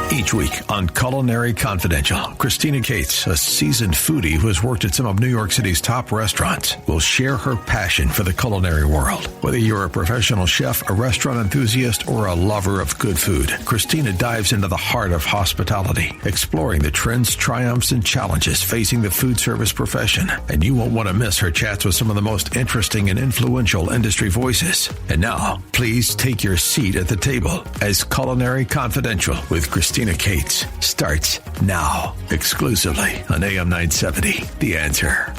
Each week on Culinary Confidential, Christina Cates, a seasoned foodie who has worked at some of New York City's top restaurants, will share her passion for the culinary world. Whether you're a professional chef, a restaurant enthusiast, or a lover of good food, Christina dives into the heart of hospitality, exploring the trends, triumphs, and challenges facing the food service profession. And you won't want to miss her chats with some of the most interesting and influential industry voices. And now, please take your seat at the table as Culinary Confidential with Christina Cates starts now, exclusively on AM 970, The Answer.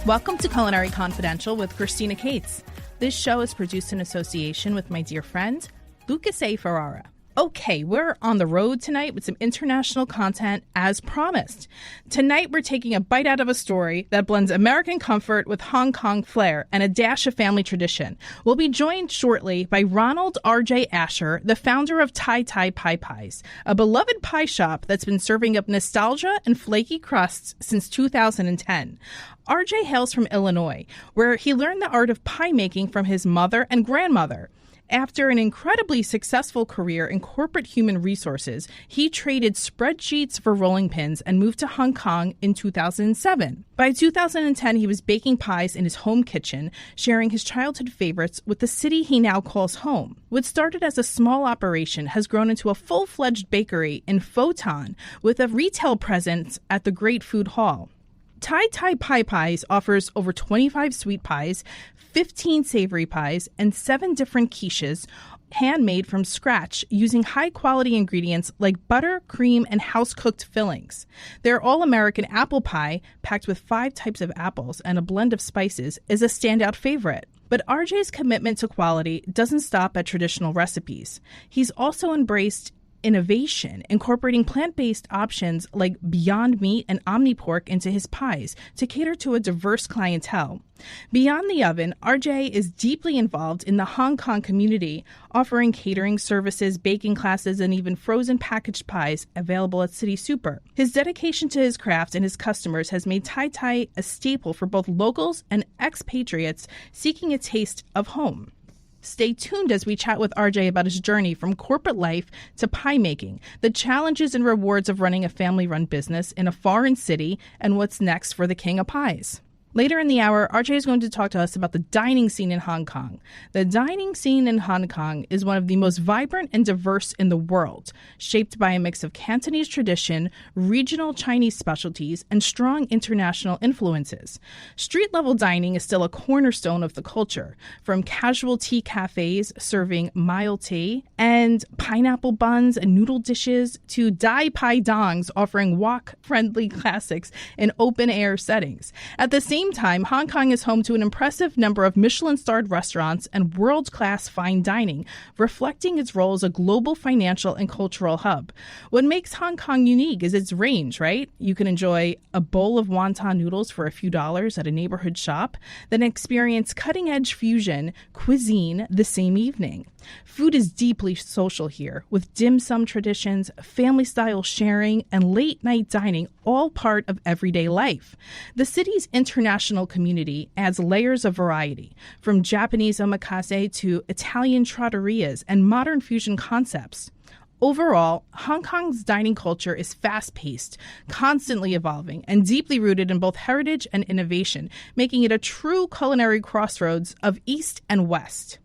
Welcome to Culinary Confidential with Christina Cates. This show is produced in association with my dear friend, Lucas A. Ferrara. Okay, we're on the road tonight with some international content as promised. Tonight, we're taking a bite out of a story that blends American comfort with Hong Kong flair and a dash of family tradition. We'll be joined shortly by Ronald R.J. Asher, the founder of Tai Tai Pie Pies, a beloved pie shop that's been serving up nostalgia and flaky crusts since 2010. R.J. hails from Illinois, where he learned the art of pie making from his mother and grandmother. After an incredibly successful career in corporate human resources, he traded spreadsheets for rolling pins and moved to Hong Kong in 2007. By 2010, he was baking pies in his home kitchen, sharing his childhood favorites with the city he now calls home. What started as a small operation has grown into a full-fledged bakery in Foton with a retail presence at the Great Food Hall. Tai Tai Pie Pies offers over 25 sweet pies, 15 savory pies, and 7 different quiches, handmade from scratch using high-quality ingredients like butter, cream, and house-cooked fillings. Their all-American apple pie, packed with 5 types of apples and a blend of spices, is a standout favorite. But RJ's commitment to quality doesn't stop at traditional recipes. He's also embraced innovation, incorporating plant-based options like Beyond Meat and OmniPork into his pies to cater to a diverse clientele. Beyond the oven, RJ is deeply involved in the Hong Kong community, offering catering services, baking classes, and even frozen packaged pies available at City Super. His dedication to his craft and his customers has made Tai Tai a staple for both locals and expatriates seeking a taste of home. Stay tuned as we chat with RJ about his journey from corporate life to pie making, the challenges and rewards of running a family-run business in a foreign city, and what's next for the King of Pies. Later in the hour, RJ is going to talk to us about the dining scene in Hong Kong. The dining scene in Hong Kong is one of the most vibrant and diverse in the world, shaped by a mix of Cantonese tradition, regional Chinese specialties, and strong international influences. Street-level dining is still a cornerstone of the culture, from casual tea cafes serving mild tea and pineapple buns and noodle dishes to Dai Pai Dongs offering wok-friendly classics in open-air settings. At the same time, Hong Kong is home to an impressive number of Michelin-starred restaurants and world-class fine dining, reflecting its role as a global financial and cultural hub. What makes Hong Kong unique is its range, right? You can enjoy a bowl of wonton noodles for a few dollars at a neighborhood shop, then experience cutting-edge fusion cuisine the same evening. Food is deeply social here, with dim sum traditions, family-style sharing, and late-night dining all part of everyday life. The city's international community adds layers of variety, from Japanese omakase to Italian trattorias and modern fusion concepts. Overall, Hong Kong's dining culture is fast-paced, constantly evolving, and deeply rooted in both heritage and innovation, making it a true culinary crossroads of East and West.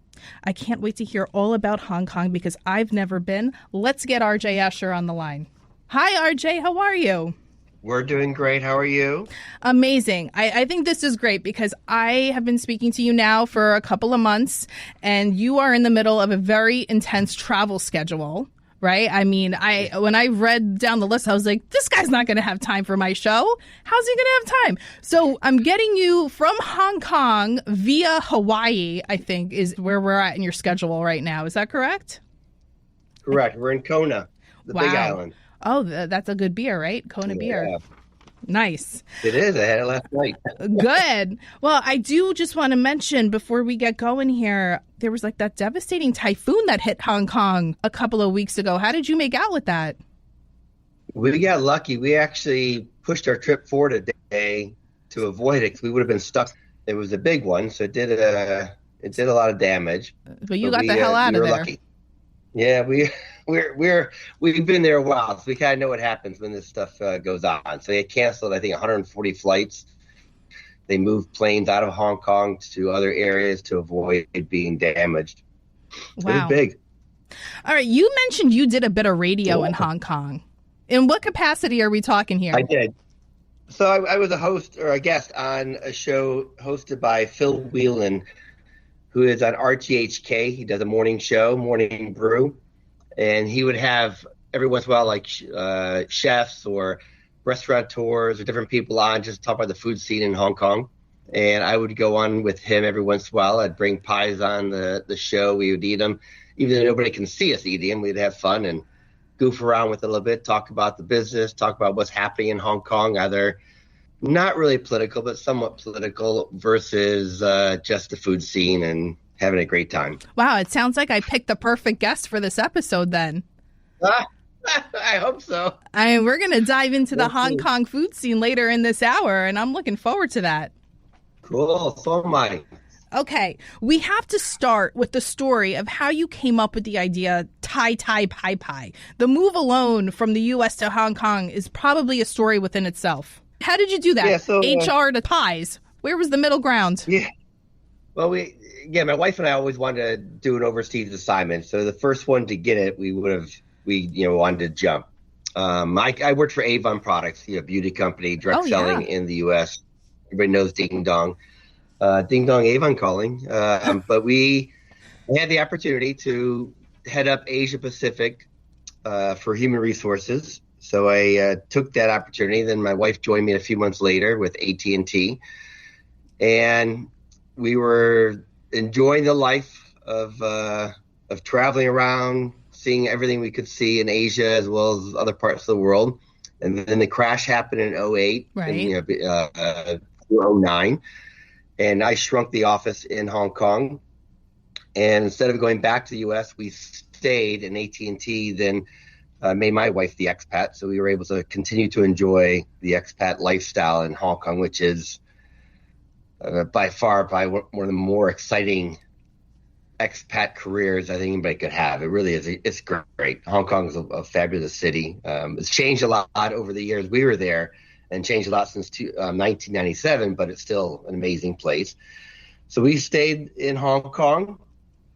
I can't wait to hear all about Hong Kong because I've never been. Let's get RJ Asher on the line. Hi, RJ. How are you? We're doing great. How are you? Amazing. I think this is great because I have been speaking to you now for a couple of months, and you are in the middle of a very intense travel schedule. Right? I mean, when I read down the list, I was like, this guy's not going to have time for my show. How's he going to have time? So I'm getting you from Hong Kong via Hawaii, I think, is where we're at in your schedule right now. Is that correct? Correct. We're in Kona, the Big Island. Oh, that's a good beer, right? Kona beer. Nice. It is. I had it last night. Good. Well, I do just want to mention before we get going here, there was like that devastating typhoon that hit Hong Kong a couple of weeks ago. How did you make out with that? We got lucky. We actually pushed our trip forward a day to avoid it because we would have been stuck. It was a big one, so it did a lot of damage. But you got the hell out of there. Lucky. Yeah, we We've been there a while, so we kind of know what happens when this stuff goes on. So they canceled, I think, 140 flights. They moved planes out of Hong Kong to other areas to avoid being damaged. Wow. It was big. All right. You mentioned you did a bit of radio in Hong Kong. In what capacity are we talking here? I did. So I was a host or a guest on a show hosted by Phil Whelan, who is on RTHK. He does a morning show, Morning Brew. And he would have every once in a while like chefs or restaurateurs or different people on just talk about the food scene in Hong Kong. And I would go on with him every once in a while. I'd bring pies on the show. We would eat them. Even though nobody can see us eating them, we'd have fun and goof around with it a little bit, talk about the business, talk about what's happening in Hong Kong, either not really political, but somewhat political versus just the food scene and having a great time. Wow, it sounds like I picked the perfect guest for this episode then. I hope so. We're going to dive into the Hong Kong food scene later in this hour, and I'm looking forward to that. Cool, so am I. Okay, we have to start with the story of how you came up with the idea Tai Tai Pie Pie. The move alone from the U.S. to Hong Kong is probably a story within itself. How did you do that? Yeah, so, HR to pies. Where was the middle ground? Yeah. Well, my wife and I always wanted to do an overseas assignment. So the first one to get it, we wanted to jump. I worked for Avon Products, beauty company, direct selling in the U.S. Everybody knows Ding Dong. Ding Dong Avon calling. But we had the opportunity to head up Asia Pacific for human resources. So I took that opportunity. Then my wife joined me a few months later with AT&T. And we were enjoying the life of traveling around, seeing everything we could see in Asia as well as other parts of the world. And then the crash happened in 2008, right. and 2009. And I shrunk the office in Hong Kong. And instead of going back to the U.S., we stayed, and AT&T then made my wife the expat. So we were able to continue to enjoy the expat lifestyle in Hong Kong, which is by far one of the more exciting expat careers I think anybody could have. It really is. It's great. Hong Kong is a fabulous city. It's changed a lot over the years we were there, and changed a lot since 1997, but it's still an amazing place. So we stayed in Hong Kong.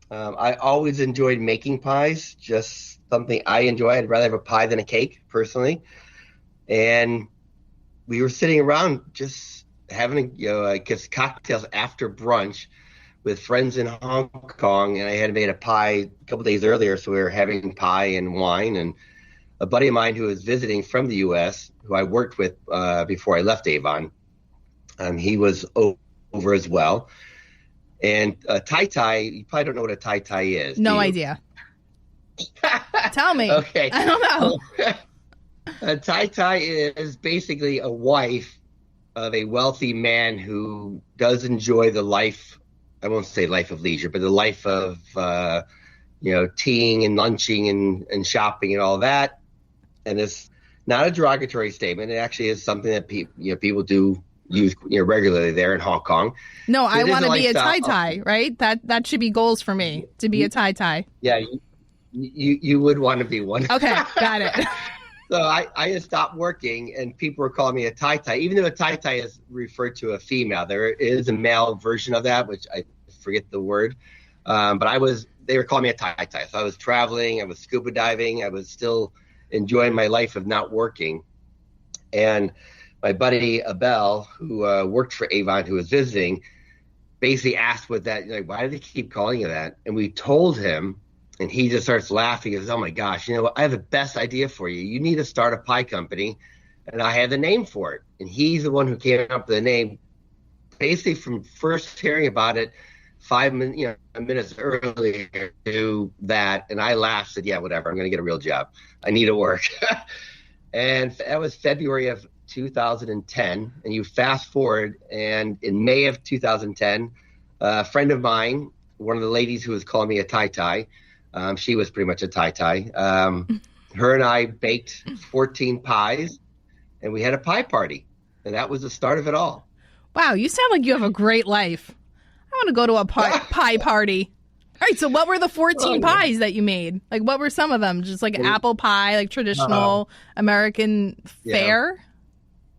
I always enjoyed making pies, just something I enjoy. I'd rather have a pie than a cake, personally. And we were sitting around just having cocktails after brunch with friends in Hong Kong, and I had made a pie a couple days earlier, so we were having pie and wine. And a buddy of mine who was visiting from the U.S., who I worked with before I left Avon, he was over as well. And Tai Tai, you probably don't know what a Tai Tai is. No idea. Tell me. Okay. I don't know. A Tai Tai is basically a wife of a wealthy man who does enjoy the life, I won't say life of leisure, but the life of, teaing and lunching and shopping and all that. And it's not a derogatory statement. It actually is something that people do use regularly there in Hong Kong. No, I want to be a Tai Tai, right? That should be goals for me, to be a Tai Tai. Yeah, you would want to be one. Okay, got it. So I had stopped working, and people were calling me a Tai Tai, even though a Tai Tai is referred to a female. There is a male version of that, which I forget the word. But they were calling me a Tai Tai. So I was traveling, I was scuba diving, I was still enjoying my life of not working. And my buddy Abel, who worked for Avon, who was visiting, basically asked what that, why do they keep calling you that? And we told him, and he just starts laughing. He goes, oh my gosh, I have the best idea for you. You need to start a pie company. And I had the name for it. And he's the one who came up with the name, basically from first hearing about it 5 minutes earlier to that. And I laughed, said, yeah, whatever. I'm going to get a real job. I need to work. And that was February of 2010. And you fast forward, and in May of 2010, a friend of mine, one of the ladies who was calling me a Tai Tai, she was pretty much a Tai Tai. Her and I baked 14 pies, and we had a pie party. And that was the start of it all. Wow, you sound like you have a great life. I want to go to a pie party. right. So what were the 14 pies that you made? Like, what were some of them? Just like apple pie, like traditional American fare?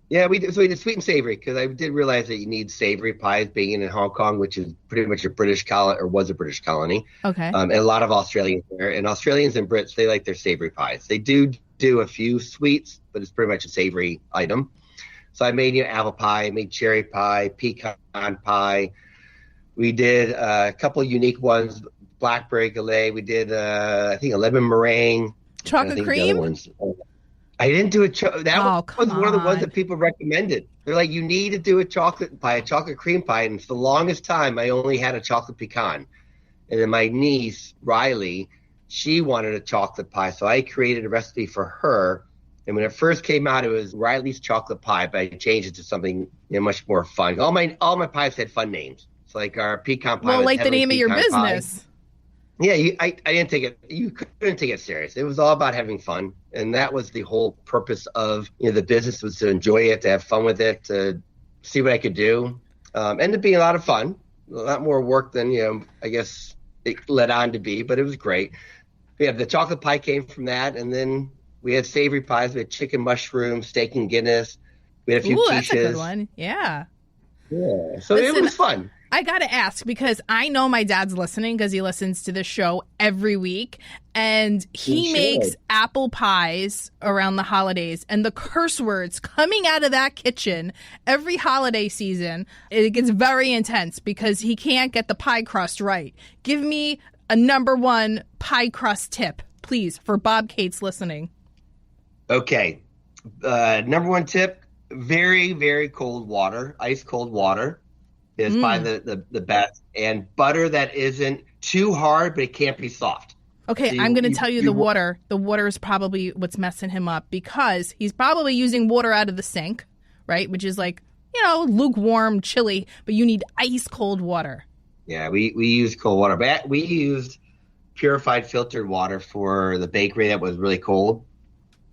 Yeah, we did sweet and savory because I did realize that you need savory pies being in Hong Kong, which is pretty much a British colony or was a British colony. Okay. And a lot of Australians there. And Australians and Brits, they like their savory pies. They do a few sweets, but it's pretty much a savory item. So I made apple pie, I made cherry pie, pecan pie. We did a couple of unique ones, blackberry galette. We did, I think, a lemon meringue. Chocolate cream? I didn't do that was one of the ones that people recommended. They're like, you need to do a chocolate pie, a chocolate cream pie. And for the longest time, I only had a chocolate pecan. And then my niece, Riley, she wanted a chocolate pie. So I created a recipe for her. And when it first came out, it was Riley's chocolate pie, but I changed it to something much more fun. All my pies had fun names. It's like our pecan pie. Well, like the name of your business. Pie. Yeah, I didn't take it. You couldn't take it serious. It was all about having fun, and that was the whole purpose of the business, was to enjoy it, to have fun with it, to see what I could do, and to be a lot of fun. A lot more work than I guess it led on to be, but it was great. We have the chocolate pie came from that, and then we had savory pies. We had chicken mushroom, steak and Guinness. We had a few quiches. That's a good one. Yeah. Yeah. So it was fun. I got to ask, because I know my dad's listening because he listens to the show every week, and he makes apple pies around the holidays, and the curse words coming out of that kitchen every holiday season, it gets very intense because he can't get the pie crust right. Give me a number one pie crust tip, please, for Bob Cates listening. Okay. Number one tip, very, very cold water, ice cold water. Is probably the best. And butter that isn't too hard, but it can't be soft. Okay, so I'm going to tell you the water. The water is probably what's messing him up, because he's probably using water out of the sink, right? Which is like, lukewarm, chilly, but you need ice cold water. Yeah, we use cold water. But we used purified filtered water for the bakery that was really cold.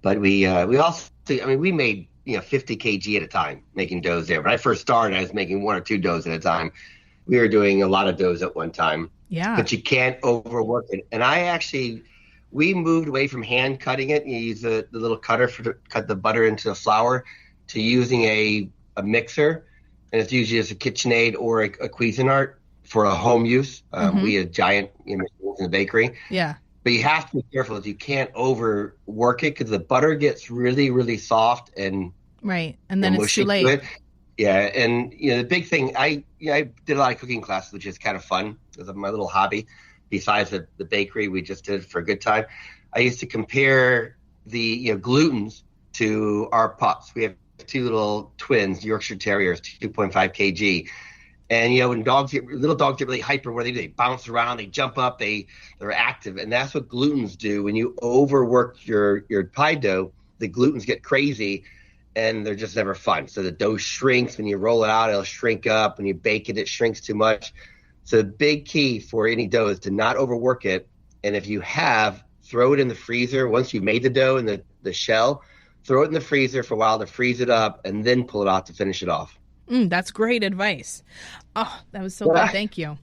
But we also, we made 50 kg at a time making doughs there. When I first started, I was making 1 or 2 doughs at a time. We were doing a lot of doughs at one time. Yeah. But you can't overwork it. And we moved away from hand cutting it. You use the little cutter to cut the butter into the flour, to using a mixer. And it's usually just a KitchenAid or a Cuisinart for a home use. We had giant machines in the bakery. Yeah. But you have to be careful that you can't overwork it, because the butter gets really, really soft and right, and then it's too late. Yeah, and the big thing, I did a lot of cooking classes, which is kind of fun because my little hobby. Besides the bakery, we just did it for a good time. I used to compare the glutens to our pups. We have 2 little twins, Yorkshire Terriers, 2.5 kg. And, when little dogs get really hyper, where they bounce around, they jump up, they're active. And that's what glutens do. When you overwork your pie dough, the glutens get crazy and they're just never fun. So the dough shrinks. When you roll it out, it'll shrink up. When you bake it, it shrinks too much. So the big key for any dough is to not overwork it. And if you throw it in the freezer. Once you've made the dough and the shell, throw it in the freezer for a while to freeze it up, and then pull it out to finish it off. That's great advice. Oh, that was so good. Thank you.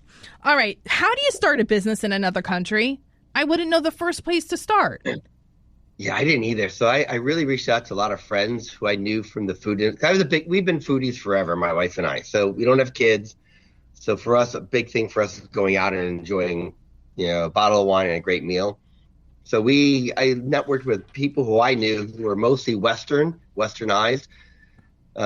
All right. How do you start a business in another country? I wouldn't know the first place to start. Yeah, I didn't either. So I really reached out to a lot of friends who I knew from the food industry. We've been foodies forever, my wife and I. So we don't have kids. So for us, a big thing for us is going out and enjoying, a bottle of wine and a great meal. So I networked with people who I knew who were mostly westernized.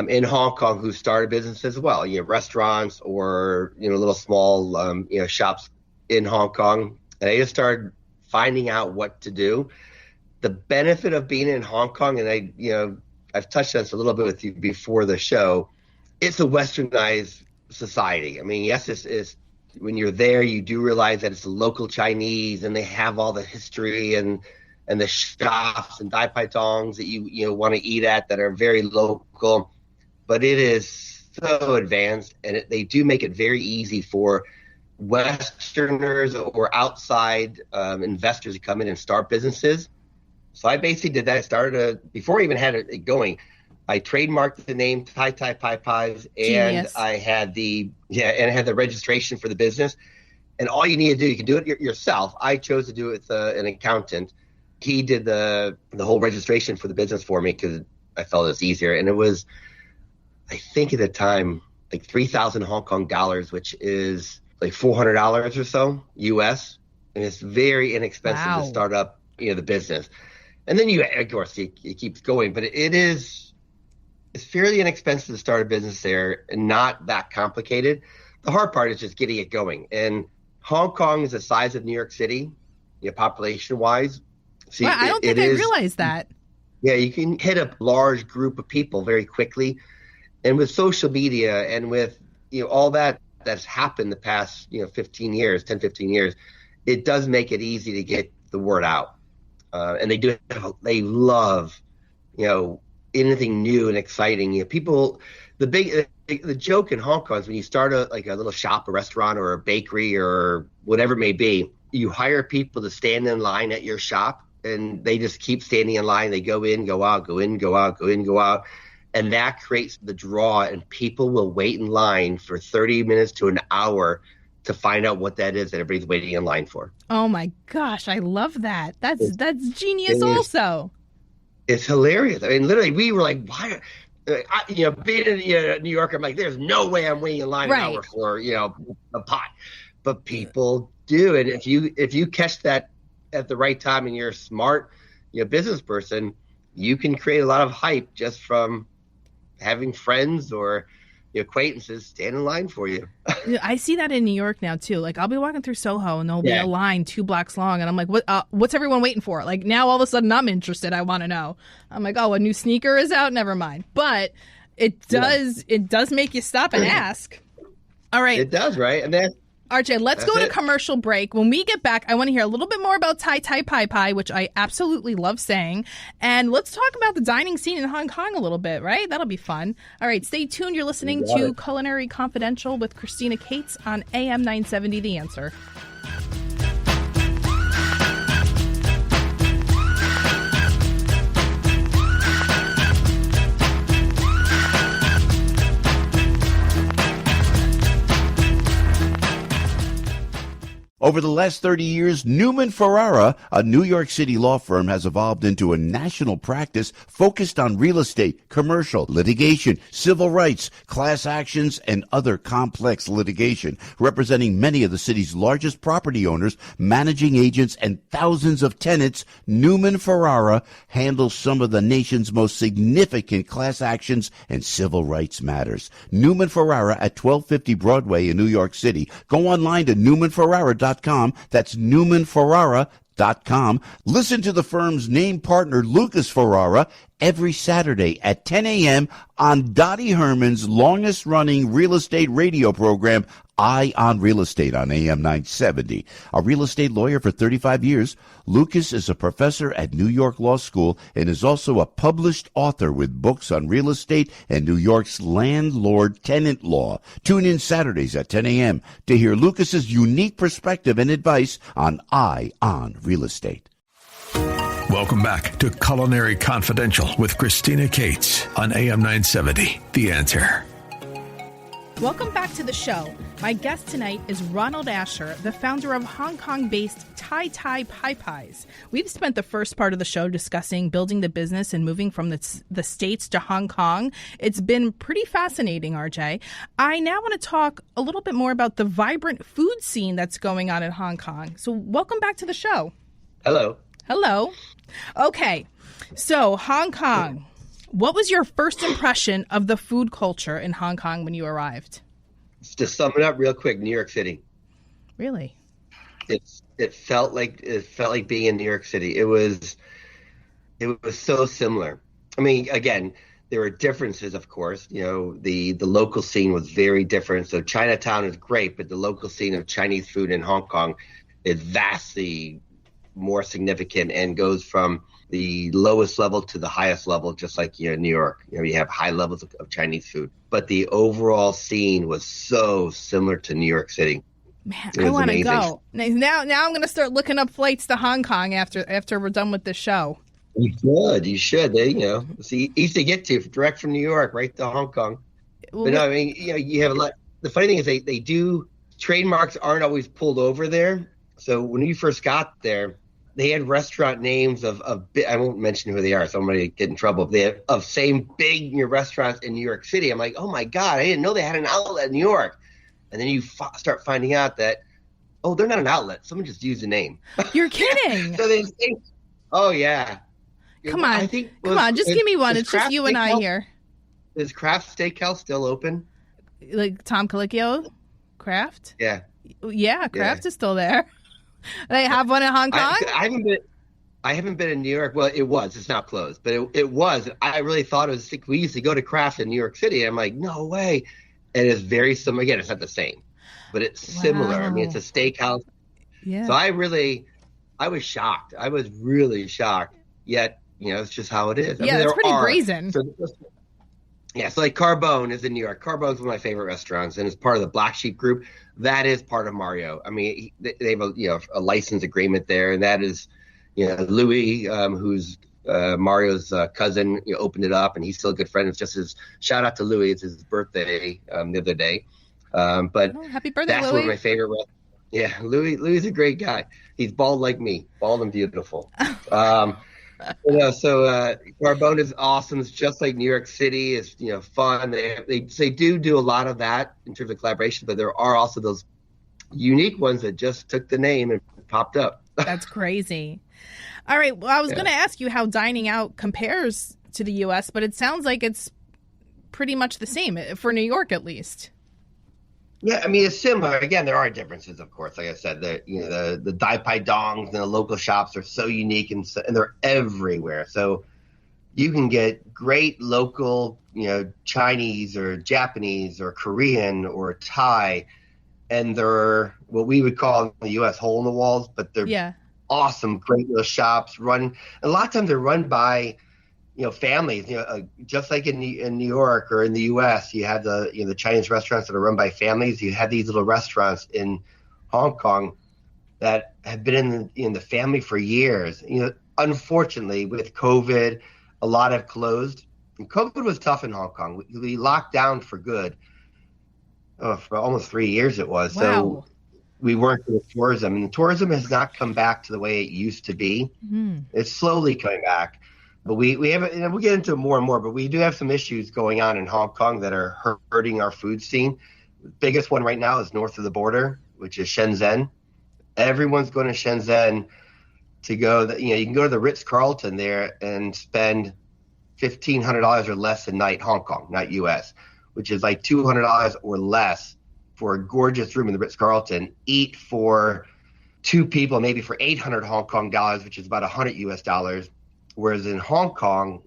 In Hong Kong, who started businesses as well, restaurants or, little small, shops in Hong Kong. And I just started finding out what to do. The benefit of being in Hong Kong, and I've touched on this a little bit with you before the show, it's a westernized society. I mean, yes, it's when you're there, you do realize that it's local Chinese, and they have all the history and the shops and dai pai tongs that you want to eat at that are very local. But it is so advanced, and they do make it very easy for Westerners or outside investors to come in and start businesses. So I basically did that. I started before I even had it going. I trademarked the name Tai Tai Pie Pies, and I had the registration for the business. And all you need to do, you can do it yourself. I chose to do it with an accountant. He did the whole registration for the business for me because I felt it was easier. And it was, I think at the time, like 3,000 Hong Kong dollars, which is like $400 or so US. And it's very inexpensive to start up, the business. And then of course, it keeps going. But it's fairly inexpensive to start a business there and not that complicated. The hard part is just getting it going. And Hong Kong is the size of New York City, population-wise. So I don't think I realized that. Yeah, you can hit a large group of people very quickly. And with social media and with, all that's happened the past, 10, 15 years, it does make it easy to get the word out. And they love, anything new and exciting. People, the joke in Hong Kong is when you start a little shop, a restaurant or a bakery or whatever it may be, you hire people to stand in line at your shop and they just keep standing in line. They go in, go out, go in, go out, go in, go out. And that creates the draw, and people will wait in line for 30 minutes to an hour to find out what that is that everybody's waiting in line for. Oh my gosh, I love that. That's genius also. It's hilarious. I mean, literally, we were like, why? Being in New York, I'm like, there's no way I'm waiting in line an hour for, a pot. But people do. And if you catch that at the right time and you're a smart, business person, you can create a lot of hype just from having friends or acquaintances stand in line for you. I see that in New York now too. Like I'll be walking through Soho and there'll be a line 2 blocks long, and I'm like, what's everyone waiting for? Like now all of a sudden I'm interested. I want to know. I'm like, oh, a new sneaker is out. Never mind. But it does make you stop and ask. All right, it does, right? And then RJ, let's go to commercial break. When we get back, I want to hear a little bit more about Tai Tai Pie Pie, which I absolutely love saying. And let's talk about the dining scene in Hong Kong a little bit, right? That'll be fun. All right, stay tuned. You're listening to Culinary Confidential with Christina Cates on AM 970 The Answer. Over the last 30 years, Newman Ferrara, a New York City law firm, has evolved into a national practice focused on real estate, commercial, litigation, civil rights, class actions, and other complex litigation, representing many of the city's largest property owners, managing agents, and thousands of tenants. Newman Ferrara handles some of the nation's most significant class actions and civil rights matters. Newman Ferrara at 1250 Broadway in New York City. Go online to newmanferrara.com. That's newmanferrara.com. Listen to the firm's name partner, Lucas Ferrara, every Saturday at 10 a.m. on Dottie Herman's longest-running real estate radio program, Eye on Real Estate on AM 970. A real estate lawyer for 35 years, Lucas is a professor at New York Law School and is also a published author with books on real estate and New York's landlord-tenant law. Tune in Saturdays at 10 a.m. to hear Lucas's unique perspective and advice on Eye on Real Estate. Welcome back to Culinary Confidential with Christina Cates on AM 970, The Answer. Welcome back to the show. My guest tonight is Ronald Asher, the founder of Hong Kong-based Tai Tai Pie Pies. We've spent the first part of the show discussing building the business and moving from the States to Hong Kong. It's been pretty fascinating, RJ. I now want to talk a little bit more about the vibrant food scene that's going on in Hong Kong. So welcome back to the show. Hello. Hello. Okay, so Hong Kong. What was your first impression of the food culture in Hong Kong when you arrived? To sum it up real quick, New York City. Really? It felt like being in New York City. It was so similar. I mean, again, there were differences, of course. The local scene was very different. So Chinatown is great, but the local scene of Chinese food in Hong Kong is vastly more significant and goes from the lowest level to the highest level, just like New York. You have high levels of Chinese food, but the overall scene was so similar to New York City. Man, I want to go now. I'm going to start looking up flights to Hong Kong after we're done with this show. You should. It's easy to get to direct from New York right to Hong Kong. But no, I mean, you have a lot. The funny thing is they do trademarks aren't always pulled over there. So when you first got there, they had restaurant names of I won't mention who they are, so I'm going to get in trouble. They have of same big restaurants in New York City. I'm like, oh my God, I didn't know they had an outlet in New York. And then you start finding out that, oh, they're not an outlet. Someone just used the name. You're kidding. So they say, oh yeah. Come on, just give me one. It's just you and I here. Is Kraft Steakhouse still open? Like Tom Colicchio, Kraft? Yeah. Yeah, Kraft is still there. They have one in Hong Kong? I haven't been in New York. Well, it was. It's now closed. But it was. I really thought it was. We used to go to Kraft in New York City. I'm like, no way. And it's very similar. Again, it's not the same, but it's similar. I mean, it's a steakhouse. Yeah. So I was shocked. I was really shocked. Yet, it's just how it is. Yeah, it's pretty brazen. So like Carbone is in New York. Carbone's one of my favorite restaurants, and it's part of the Black Sheep Group. That is part of Mario. I mean, they have a license agreement there, and that is, Louis, who's Mario's cousin, opened it up, and he's still a good friend. It's just his shout out to Louis. It's his birthday the other day. But happy birthday, that's Louis. One of my favorite. Yeah, Louis is a great guy. He's bald like me, bald and beautiful. So Carbone is awesome. It's just like New York City. It's fun. They do a lot of that in terms of collaboration, but there are also those unique ones that just took the name and popped up. That's crazy. All right. Well, I was going to ask you how dining out compares to the U.S., but it sounds like it's pretty much the same for New York, at least. Yeah, I mean, it's similar. Again, there are differences, of course. Like I said, the Tai Pai dongs and the local shops are so unique and they're everywhere. So you can get great local, Chinese or Japanese or Korean or Thai, and they're what we would call in the U.S. hole in the walls, but they're awesome, great little shops run. A lot of times they're run by families, just like in New York or in the U.S., you have the Chinese restaurants that are run by families. You have these little restaurants in Hong Kong that have been in the family for years. Unfortunately, with COVID, a lot have closed. And COVID was tough in Hong Kong. We locked down for good. For almost 3 years it was. Wow. So we weren't doing tourism. And tourism has not come back to the way it used to be. Mm-hmm. It's slowly coming back. But we have, and we'll get into it more and more, but we do have some issues going on in Hong Kong that are hurting our food scene. The biggest one right now is north of the border, which is Shenzhen. Everyone's going to Shenzhen to go, you can go to the Ritz-Carlton there and spend $1,500 or less a night, Hong Kong, not U.S., which is like $200 or less for a gorgeous room in the Ritz-Carlton. Eat for two people, maybe for 800 Hong Kong dollars, which is about 100 U.S. dollars. Whereas in Hong Kong,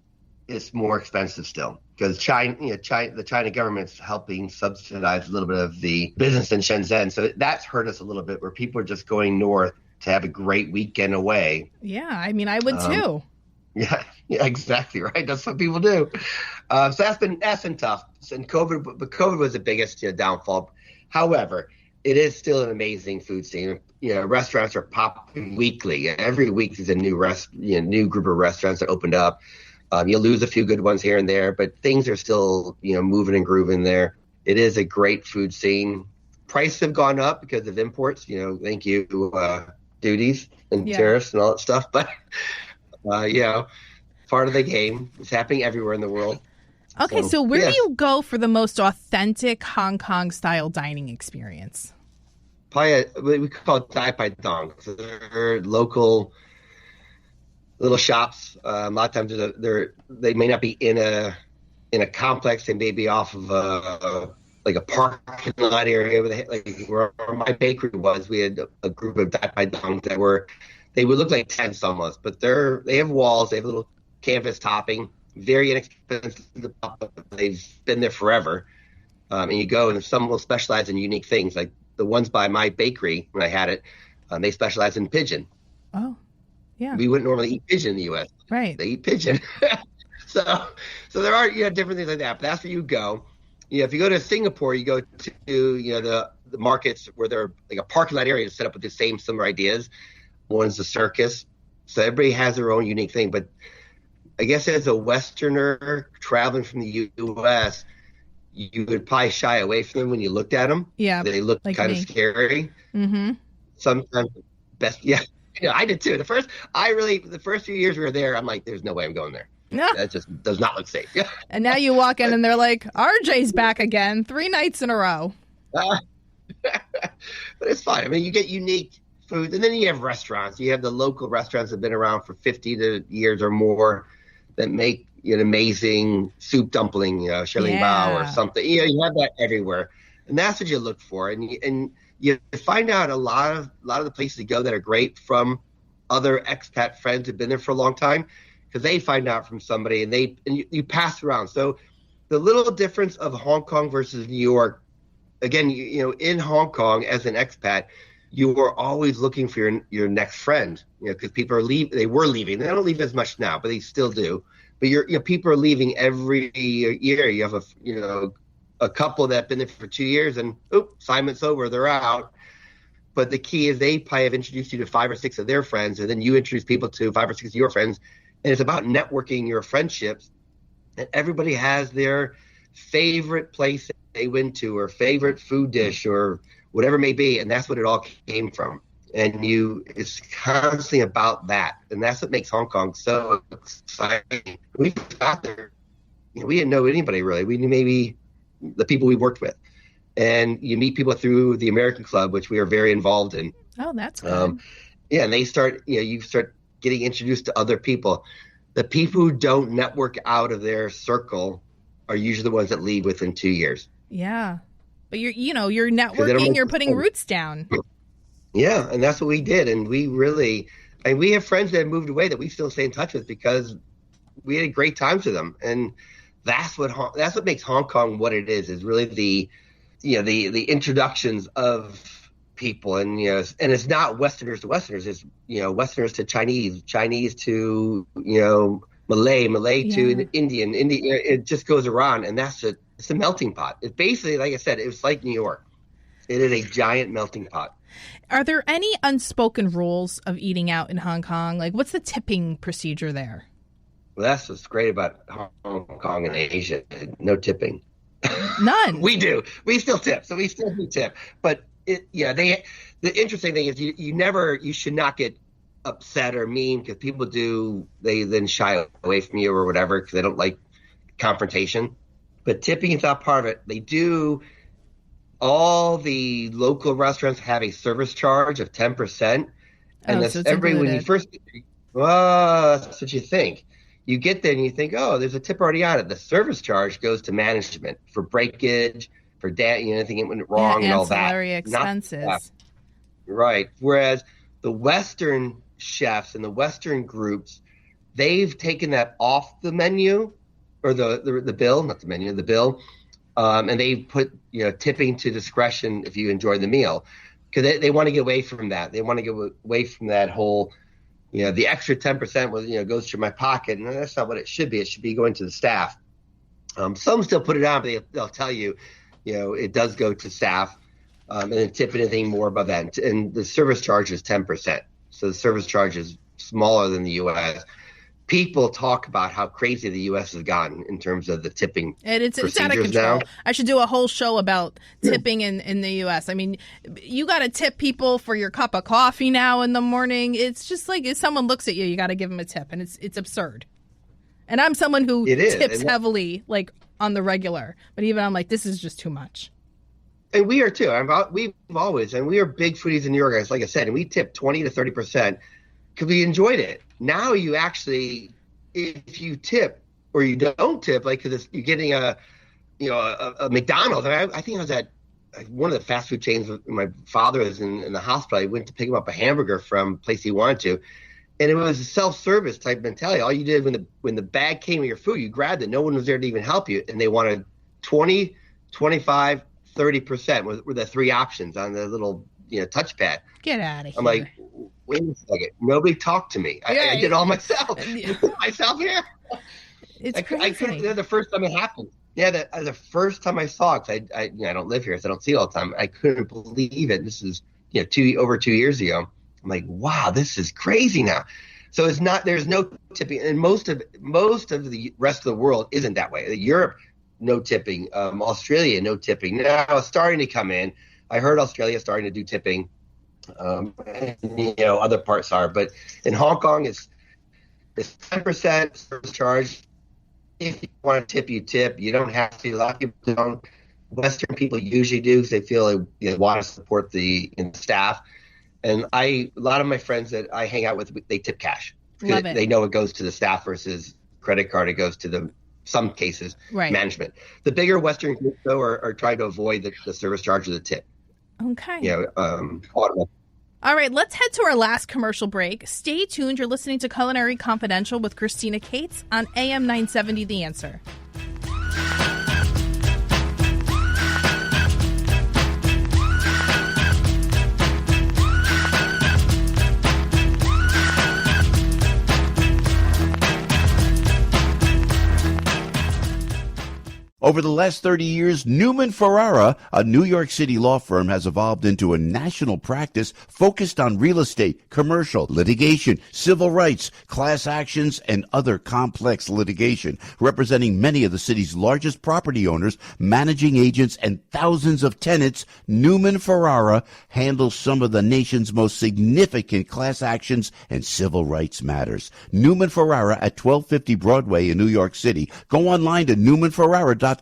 it's more expensive still because the China government's helping subsidize a little bit of the business in Shenzhen. So that's hurt us a little bit where people are just going north to have a great weekend away. Yeah, I mean, I would too. Yeah, exactly right. That's what people do. So that's been tough. And COVID was the biggest downfall. However, it is still an amazing food scene. Restaurants are popping weekly. Every week there's a new group of restaurants that opened up. You'll lose a few good ones here and there, but things are still, moving and grooving there. It is a great food scene. Prices have gone up because of imports. Thank you, duties and tariffs and all that stuff. But part of the game. It's happening everywhere in the world. Okay, so where do you go for the most authentic Hong Kong style dining experience? We call it Tai Pai Dong. So they're local little shops. A lot of times they may not be in a complex. They may be off of a parking lot area. Where my bakery was, we had a group of Tai Pai Dongs they would look like tents almost, but they have walls. They have a little canvas topping. Very inexpensive to pop up. They've been there forever. And you go, and some will specialize in unique things. Like the ones by my bakery, when I had it, they specialize in pigeon. Oh, yeah. We wouldn't normally eat pigeon in the U.S. Right. They eat pigeon. So there are different things like that. But that's where you go. If you go to Singapore, you go to the markets where they're like a parking lot area set up with the same similar ideas. One's the circus. So everybody has their own unique thing. But I guess as a Westerner traveling from the U.S., you would probably shy away from them when you looked at them. Yeah. They looked like kind of me. scary. Mm-hmm. Sometimes best, yeah. I did too. The first few years we were there, I'm like, there's no way I'm going there. Yeah. That just does not look safe. Yeah. And now you walk in and they're like, RJ's back again, 3 nights in a row. But it's fine. I mean, you get unique food, and then you have restaurants. You have the local restaurants that have been around for 50 years or more that make an amazing soup dumpling, Shilling Bao or something. You have that everywhere, and that's what you look for. And you find out a lot of the places to go that are great from other expat friends who've been there for a long time, because they find out from somebody, and you pass around. So the little difference of Hong Kong versus New York, again, in Hong Kong as an expat, you were always looking for your next friend, because people are leaving. They were leaving. They don't leave as much now, but they still do. But people are leaving every year. You have a couple that have been there for 2 years, and assignment's over. They're out. But the key is they probably have introduced you to 5 or 6 of their friends, and then you introduce people to 5 or 6 of your friends. And it's about networking your friendships. And everybody has their favorite place they went to, or favorite food dish, or whatever it may be. And that's what it all came from. And it's constantly about that. And that's what makes Hong Kong so exciting. We got there, we didn't know anybody really. We knew maybe the people we worked with. And you meet people through the American Club, which we are very involved in. Oh, that's good. And they start, you start getting introduced to other people. The people who don't network out of their circle are usually the ones that leave within 2 years. Yeah. But you're networking, you're putting roots down. Yeah. And that's what we did. And we have friends that have moved away that we still stay in touch with because we had great times with them. And that's what makes Hong Kong what it is really the introductions of people. And, and it's not Westerners to Westerners. It's, Westerners to Chinese to, Malay to Indian. It just goes around, and it's a melting pot. It's basically, like I said, it was like New York. It is a giant melting pot. Are there any unspoken rules of eating out in Hong Kong? Like, what's the tipping procedure there? Well, that's what's great about Hong Kong and Asia. No tipping. None. We do. We still tip. So we still do tip. But the interesting thing is you should not get upset or mean, because people they then shy away from you or whatever because they don't like confrontation. But tipping is not part of it. They do. All the local restaurants have a service charge of 10%. And that's when you first, that's what you think. You get there and you think, oh, there's a tip already on it. The service charge goes to management for breakage, for anything that went wrong and all that. Ancillary expenses. Right. Whereas the Western chefs and the Western groups, they've taken that off the menu, or the bill, not the menu, the bill. And they put, tipping to discretion if you enjoy the meal, because they want to get away from that. They want to get away from that whole, the extra 10% goes to my pocket, and that's not what it should be. It should be going to the staff. Some still put it on, but they'll tell you, it does go to staff, and then tip anything more above that. And the service charge is 10%. So the service charge is smaller than the U.S. People talk about how crazy the U.S. has gotten in terms of the tipping. And it's out of control. Now. I should do a whole show about tipping in the U.S. I mean, you got to tip people for your cup of coffee now in the morning. It's just like if someone looks at you, you got to give them a tip, and it's absurd. And I'm someone who tips heavily, like on the regular, but even I'm like, this is just too much. And we are too. We are big foodies in New York, guys, like I said, and we tip 20 to 30% because we enjoyed it. Now you actually, if you tip or you don't tip, like because you're getting a McDonald's. I think I was at one of the fast food chains. My father was in the hospital. I went to pick him up a hamburger from a place he wanted to, and it was a self-service type mentality. All you did when the bag came with your food, you grabbed it. No one was there to even help you, and they wanted 20, 25, 30% were the 3 options on the little touchpad. Get out of here. I'm like, wait a second. Nobody talked to me. I did it all myself. Myself here. It's crazy. The first time it happened. Yeah, the first time I saw it, 'cause I don't live here, so I don't see it all the time. I couldn't believe it. This is over 2 years ago. I'm like, wow, this is crazy now. So there's no tipping, and most of the rest of the world isn't that way. Europe, no tipping. Australia, no tipping. Now it's starting to come in. I heard Australia starting to do tipping. And, other parts are, but in Hong Kong, it's 10% service charge. If you want to tip, you tip. You don't have to. A lot of people don't. Western people usually do because they feel they want to support the staff. And a lot of my friends that I hang out with, they tip cash. Love it. They know it goes to the staff versus credit card. It goes to some cases, management. The bigger Western groups, though, are trying to avoid the service charge of the tip. Okay. Automobile. All right, let's head to our last commercial break. Stay tuned. You're listening to Culinary Confidential with Christina Cates on AM 970 The Answer. Over the last 30 years, Newman Ferrara, a New York City law firm, has evolved into a national practice focused on real estate, commercial, litigation, civil rights, class actions, and other complex litigation, representing many of the city's largest property owners, managing agents, and thousands of tenants. Newman Ferrara handles some of the nation's most significant class actions and civil rights matters. Newman Ferrara at 1250 Broadway in New York City. Go online to newmanferrara.com.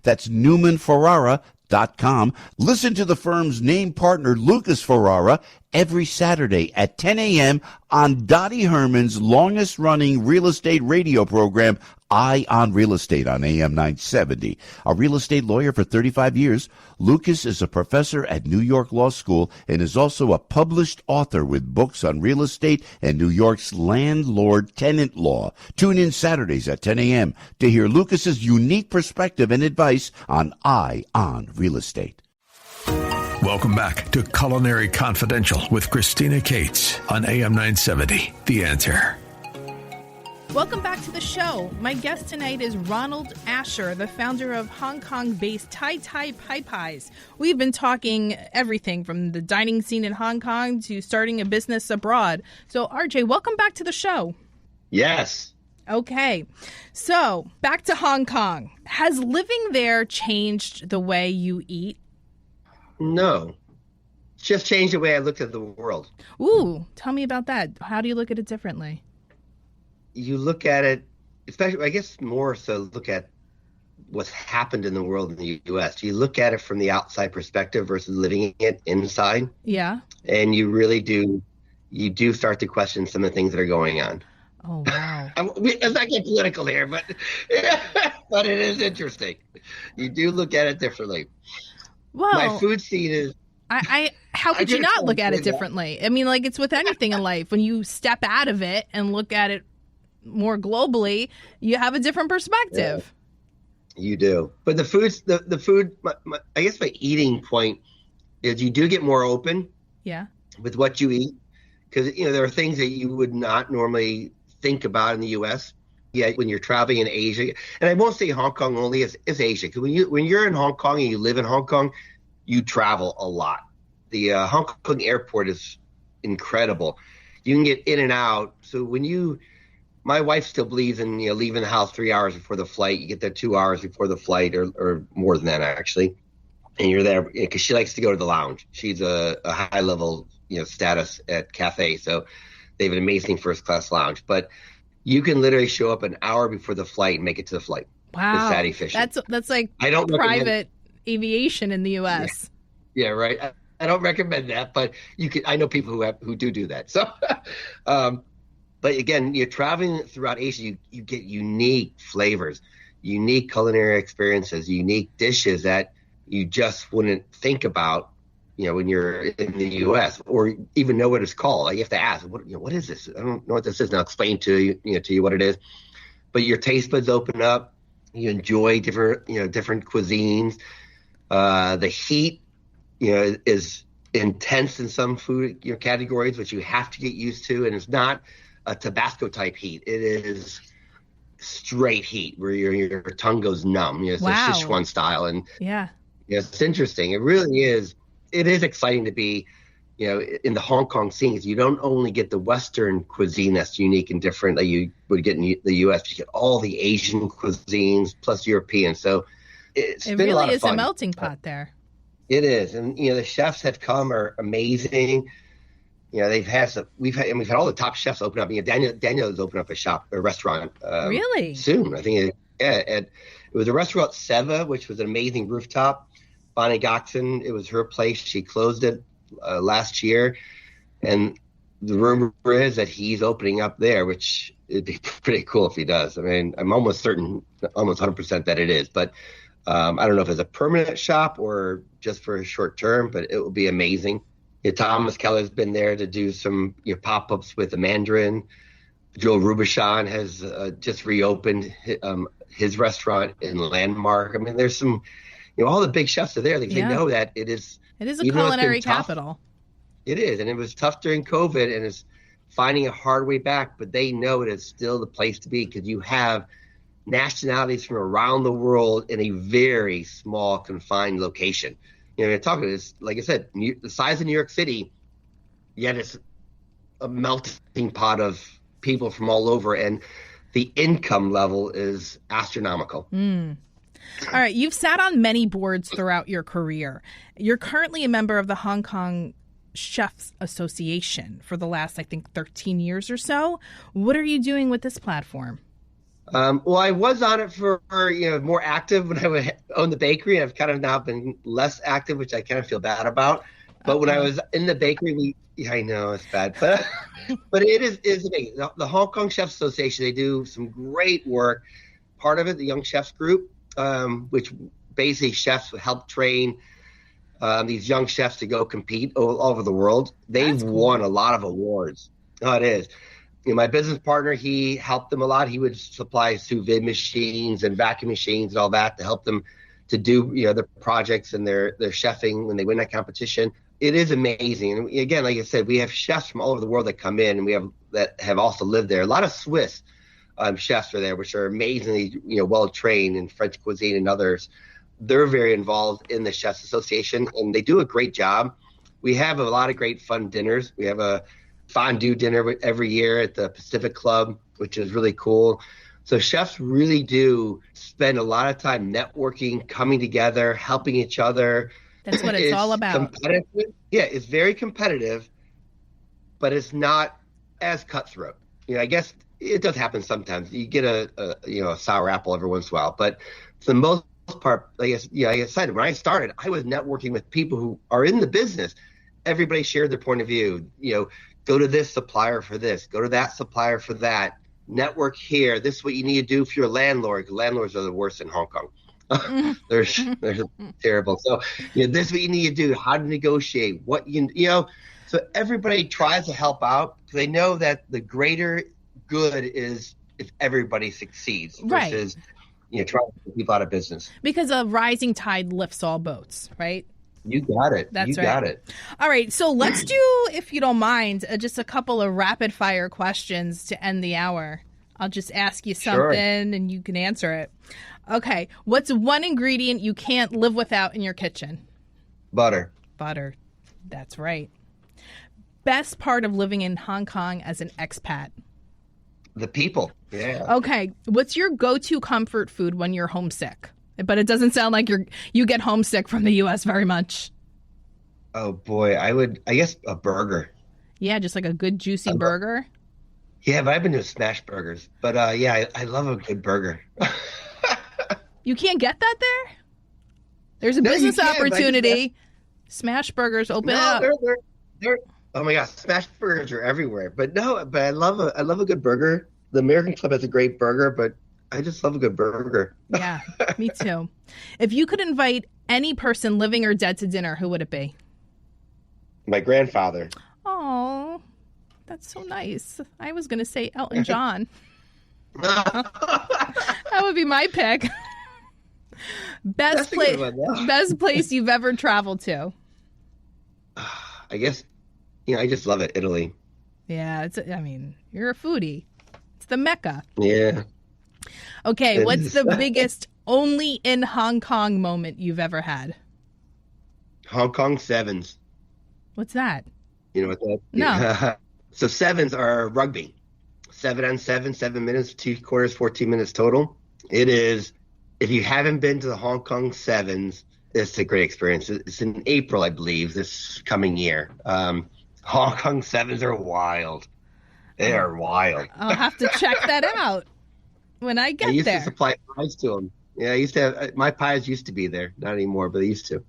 That's newmanferrara.com. Listen to the firm's name partner, Lucas Ferrara, every Saturday at 10 a.m. on Dottie Herman's longest-running real estate radio program, Eye on Real Estate on AM 970. A real estate lawyer for 35 years, Lucas is a professor at New York Law School and is also a published author with books on real estate and New York's landlord-tenant law. Tune in Saturdays at 10 a.m. to hear Lucas's unique perspective and advice on Eye on Real Estate. Welcome back to Culinary Confidential with Christina Cates on AM 970, The Answer. Welcome back to the show. My guest tonight is Ronald Asher, the founder of Hong Kong-based Tai Tai Pie Pies. We've been talking everything from the dining scene in Hong Kong to starting a business abroad. So, RJ, welcome back to the show. Yes. Okay. So, back to Hong Kong. Has living there changed the way you eat? No. It's just changed the way I look at the world. Ooh, tell me about that. How do you look at it differently? You look at it, especially, I guess more so look at what's happened in the world in the U.S. You look at it from the outside perspective versus living it inside. Yeah. And you really do start to question some of the things that are going on. Oh, wow. Let's not get political here, but but it is interesting. You do look at it differently. Well, my food scene is... How could you not look at it differently? I mean, like, it's with anything in life. When you step out of it and look at it more globally, you have a different perspective. Yeah, you do. But the food, I guess my eating point is you do get more open with what you eat. Because, there are things that you would not normally think about in the U.S. Yeah, when you're traveling in Asia. And I won't say Hong Kong only, it's Asia. Because when you're in Hong Kong and you live in Hong Kong, you travel a lot. The Hong Kong airport is incredible. You can get in and out. So my wife still believes in leaving the house 3 hours before the flight. You get there 2 hours before the flight, or more than that actually, and you're there because she likes to go to the lounge. She's a high level status at cafe, so they have an amazing first class lounge. But you can literally show up an hour before the flight and make it to the flight. Wow, it's that efficient. That's like private aviation in the U.S. Yeah, right. I don't recommend that, but I know people who do that. So, but again, you're traveling throughout Asia, you get unique flavors, unique culinary experiences, unique dishes that you just wouldn't think about, when you're in the U.S. or even know what it's called. Like you have to ask, what is this? I don't know what this is. And I'll explain to you what it is. But your taste buds open up. You enjoy different cuisines. The heat, is intense in some food categories, which you have to get used to, and it's not a Tabasco type heat. It is straight heat where your tongue goes numb. It's wow. a Sichuan style, and it's interesting. It really is. It is exciting to be, in the Hong Kong scene. Because you don't only get the Western cuisine that's unique and different that you would get in the U.S. You get all the Asian cuisines plus European. So it's It been a lot really of is fun. a melting pot there. It is, and the chefs have come are amazing. They've had we've had all the top chefs open up. Daniel's opened up a restaurant. Really? Soon, I think. It was a restaurant, Seva, which was an amazing rooftop. Bonnie Goxon, it was her place. She closed it last year, and the rumor is that he's opening up there, which it'd be pretty cool if he does. I mean, I'm almost certain, almost 100% that it is, but I don't know if it's a permanent shop or just for a short term, but it will be amazing. Thomas Keller's been there to do some pop-ups with the Mandarin. Joe Rubichon has just reopened his restaurant in Landmark. I mean, there's some, all the big chefs are there. They know that it is a culinary capital. Tough, it is, and it was tough during COVID, and it's finding a hard way back. But they know it is still the place to be because you have nationalities from around the world in a very small, confined location. You're talking this, like I said, the size of New York City, yet it's a melting pot of people from all over, and the income level is astronomical. All right, you've sat on many boards throughout your career. You're currently a member of the Hong Kong Chefs Association for the last, I think, 13 years or so. What are you doing with this platform? Well, I was on it for more active when I owned the bakery. I've kind of now been less active, which I kind of feel bad about. But when I was in the bakery, I know it's bad, but it is amazing. The Hong Kong Chefs Association, they do some great work. Part of it, the Young Chefs Group, which basically chefs help train these young chefs to go compete all over the world. They've won a lot of awards. Oh, it is. My business partner, he helped them a lot. He would supply sous vide machines and vacuum machines and all that to help them to do their projects and their chefing when they win that competition. It is amazing. And again, like I said, we have chefs from all over the world that come in, and we have that have also lived there. A lot of Swiss chefs are there, which are amazingly well trained in French cuisine and others. They're very involved in the Chefs Association, and they do a great job. We have a lot of great fun dinners. We have a fondue dinner every year at the Pacific Club, which is really cool. So chefs really do spend a lot of time networking, coming together, helping each other. That's what it's all about. Competitive. Yeah, it's very competitive, but it's not as cutthroat. I guess it does happen sometimes. You get a sour apple every once in a while, but for the most part, like I said, when I started, I was networking with people who are in the business. Everybody shared their point of view. Go to this supplier for this, go to that supplier for that, network here. This is what you need to do for your landlord. Landlords are the worst in Hong Kong. they're terrible. So, this is what you need to do, how to negotiate, so everybody tries to help out because they know that the greater good is if everybody succeeds versus, trying to put people out of business. Because a rising tide lifts all boats, right? You got it. That's right. Got it. All right. So let's do, if you don't mind, just a couple of rapid fire questions to end the hour. I'll just ask you something and you can answer it. Okay. What's one ingredient you can't live without in your kitchen? Butter. Butter. That's right. Best part of living in Hong Kong as an expat? The people. Yeah. Okay. What's your go-to comfort food when you're homesick? But it doesn't sound like you get homesick from the U.S. very much. Oh, boy. I guess a burger. Yeah, just like a good juicy burger. Yeah, but I've been doing smash burgers. But I love a good burger. You can't get that there? There's a business opportunity. Smash burgers, open it up. They're oh my gosh, smash burgers are everywhere. But I love a good burger. The American Club has a great burger, but I just love a good burger. Yeah, me too. If you could invite any person, living or dead, to dinner, who would it be? My grandfather. Oh, that's so nice. I was going to say Elton John. That would be my pick. Best place you've ever traveled to? I guess, I just love it. Italy. Yeah, you're a foodie. It's the Mecca. Yeah. Okay, what's the biggest only in Hong Kong moment you've ever had? Hong Kong sevens. What's that? You know what that? No. Yeah. So sevens are rugby. 7 on 7, 7 minutes, 2 quarters, 14 minutes total. It is if you haven't been to the Hong Kong Sevens, it's a great experience. It's in April, I believe, this coming year. Hong Kong Sevens are wild. They are wild. I'll have to check that out when I get there. I used to supply pies to them. Yeah, I used to have, my pies used to be there. Not anymore, but they used to.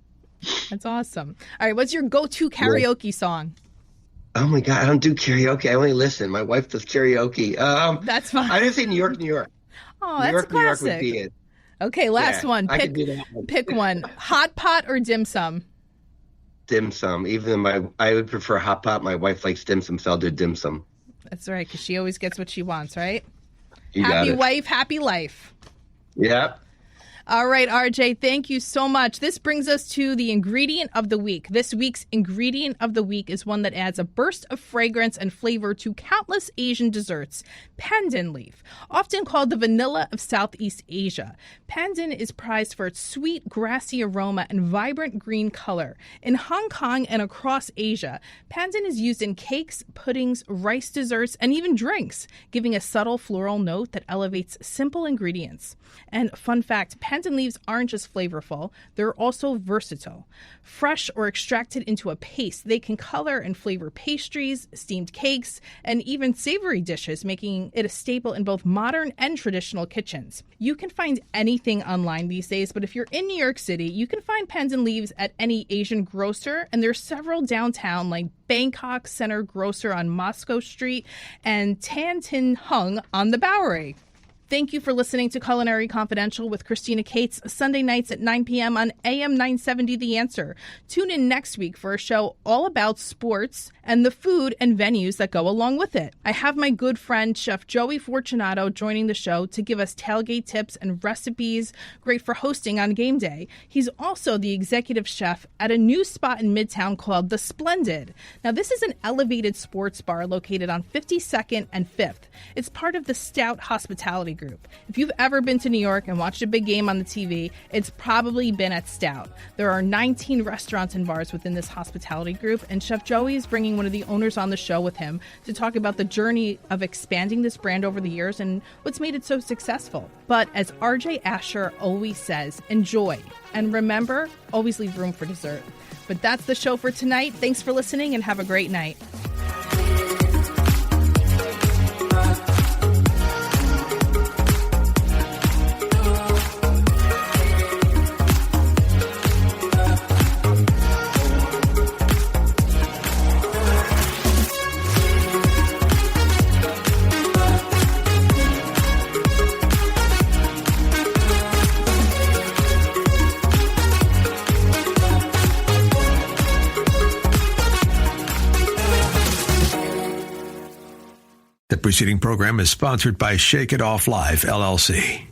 That's awesome. All right, what's your go-to karaoke song? Oh, my God. I don't do karaoke. I only listen. My wife does karaoke. That's fine. I didn't say New York, New York. Oh, New that's York, classic. New York would be it. Okay, last one. I could do that one. Pick one. Hot pot or dim sum? Dim sum. Even though I would prefer hot pot. My wife likes dim sum, so I'll do dim sum. That's right, because she always gets what she wants, right? You got happy it. wife, happy life. Yep. All right, RJ, thank you so much. This brings us to the ingredient of the week. This week's ingredient of the week is one that adds a burst of fragrance and flavor to countless Asian desserts, pandan leaf. Often called the vanilla of Southeast Asia, pandan is prized for its sweet, grassy aroma and vibrant green color. In Hong Kong and across Asia, pandan is used in cakes, puddings, rice desserts, and even drinks, giving a subtle floral note that elevates simple ingredients. And fun fact, pandan leaves aren't just flavorful, they're also versatile. Fresh or extracted into a paste, they can color and flavor pastries, steamed cakes, and even savory dishes, making it a staple in both modern and traditional kitchens. You can find anything online these days, but if you're in New York City, you can find pandan leaves at any Asian grocer, and there's several downtown like Bangkok Center Grocer on Moscow Street and Tan Tin Hung on the Bowery. Thank you for listening to Culinary Confidential with Christina Cates, Sunday nights at 9 p.m. on AM 970 The Answer. Tune in next week for a show all about sports and the food and venues that go along with it. I have my good friend, Chef Joey Fortunato, joining the show to give us tailgate tips and recipes great for hosting on game day. He's also the executive chef at a new spot in Midtown called The Splendid. Now, this is an elevated sports bar located on 52nd and 5th. It's part of the Stout Hospitality Group. If you've ever been to New York and watched a big game on the TV, it's probably been at Stout. There are 19 restaurants and bars within this hospitality group, and Chef Joey is bringing one of the owners on the show with him to talk about the journey of expanding this brand over the years and what's made it so successful. But as RJ Asher always says, enjoy. And remember, always leave room for dessert. But that's the show for tonight. Thanks for listening and have a great night. The preceding program is sponsored by Shake It Off Live, LLC.